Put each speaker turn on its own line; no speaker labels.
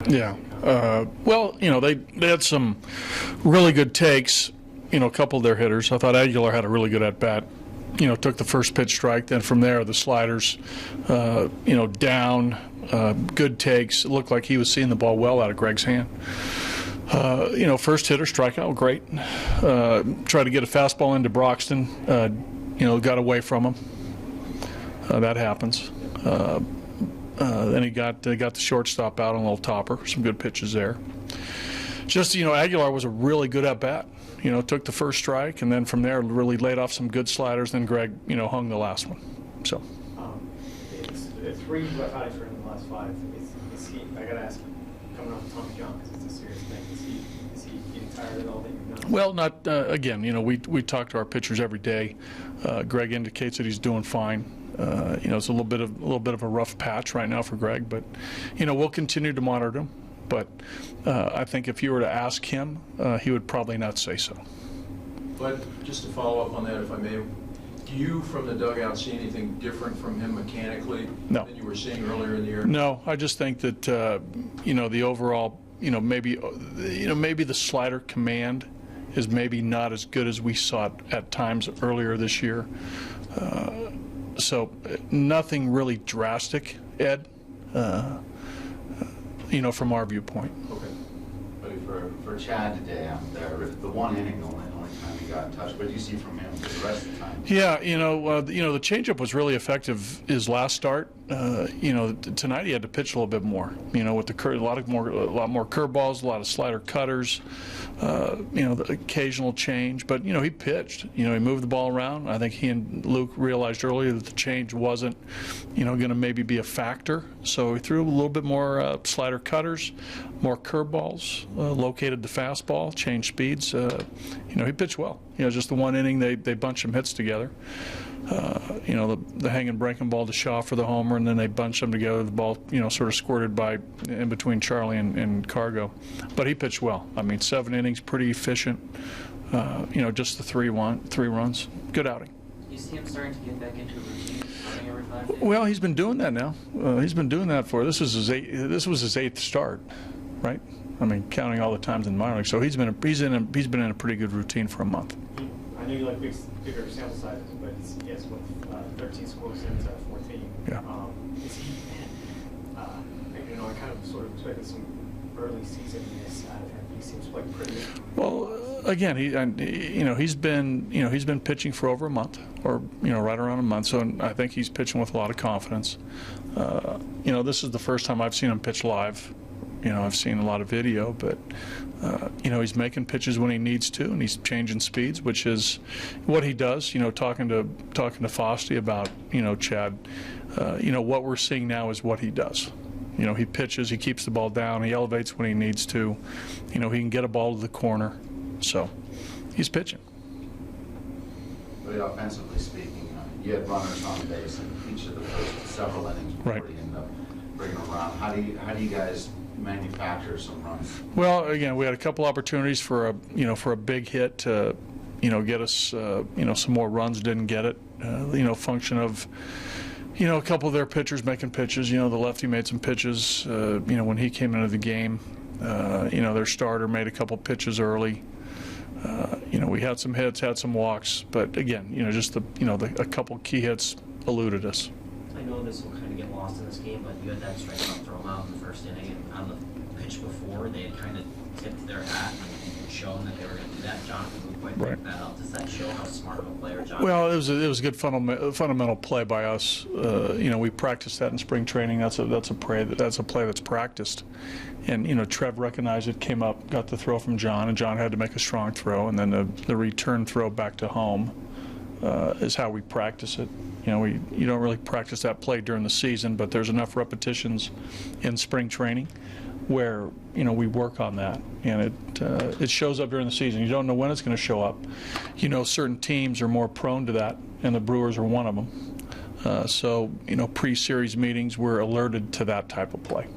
Yeah. Well, they had some really good takes, a couple of their hitters. I thought Aguilar had a really good at-bat. Took the first pitch strike. Then from there, the sliders, down, good takes. It looked like he was seeing the ball well out of Greg's hand. First hitter, strikeout, great. Tried to get a fastball into Broxton, got away from him. That happens. Then he got the shortstop out on a little topper. Some good pitches there. Just, Aguilar was a really good at-bat. Took the first strike, and then from there really laid off some good sliders. Then Greg, hung the last one. So.
It's 3 left-handed for him in the last 5. Is he? I got to ask, coming off of Tommy John, because it's a serious thing. Is he getting tired of all that you've done?
Well, not again. We talk to our pitchers every day. Greg indicates that he's doing fine. It's a little bit of a rough patch right now for Greg, but we'll continue to monitor him. But I think if you were to ask him, he would probably not say so.
But just to follow up on that, if I may, do you from the dugout see anything different from him mechanically than you were seeing earlier in the year?
No, I just think that the overall, maybe the slider command is maybe not as good as we saw it at times earlier this year. So nothing really drastic, Ed. From our viewpoint.
Okay. For Chad today, the 1 inning, the only time he got in touch. What do you see from him for the rest of the time?
Yeah, the changeup was really effective his last start. Tonight he had to pitch a little bit more. With a lot more curveballs, a lot of slider cutters. The occasional change, but he pitched. He moved the ball around. I think he and Luke realized earlier that the change wasn't, going to maybe be a factor. So he threw a little bit more slider cutters, more curveballs, located the fastball, changed speeds. He pitched well. Just the 1 inning they bunched some hits together. The hanging breaking ball to Shaw for the homer, and then they bunched them together. The ball, sort of squirted by in between Charlie and Cargo. But he pitched well. 7 innings, pretty efficient. Just the 3 runs. Good outing.
You see him starting to get back into a routine, running every 5 days?
Well, he's been doing that now. He's been doing that this was his 8th start, right? Counting all the times in the minor league. So he's been in a pretty good routine for a month.
I know you like bigger sample sizes, but he has 13 scores since 14.
Yeah.
Is he? I kind of sort of expected some early season miss out of him. He seems like pretty.
Well, again, he's been pitching for over a month, or right around a month. So I think he's pitching with a lot of confidence. This is the first time I've seen him pitch live. I've seen a lot of video, but he's making pitches when he needs to, and he's changing speeds, which is what he does. Talking to Fosty about Chad, what we're seeing now is what he does. He pitches, he keeps the ball down, he elevates when he needs to. He can get a ball to the corner, so he's pitching.
But offensively speaking, you had runners on base in each of the first several innings before you end up bringing them around. How do you guys manufacture some runs?
Well, again, we had a couple opportunities for a big hit to get us some more runs. Didn't get it. Function of a couple of their pitchers making pitches. The lefty made some pitches. When he came into the game, their starter made a couple pitches early. We had some hits, had some walks, but again, just a couple key hits eluded us.
I know this will kind of get lost in this game, but you had that strikeout throw him out in the first inning, and on the pitch before, they had kind of tipped their hat and shown that they were going to do that. Jonathan didn't quite pick that up. Does that show how smart of a player Jonathan?
Well, it was a good fundamental play by us. We practiced that in spring training. That's a play that's practiced, and Trev recognized it, came up, got the throw from John, and John had to make a strong throw, and then the return throw back to home is how we practice it. You don't really practice that play during the season, but there's enough repetitions in spring training where we work on that, and it shows up during the season. You don't know when it's going to show up. Certain teams are more prone to that, and the Brewers are one of them. So pre-series meetings, we're alerted to that type of play.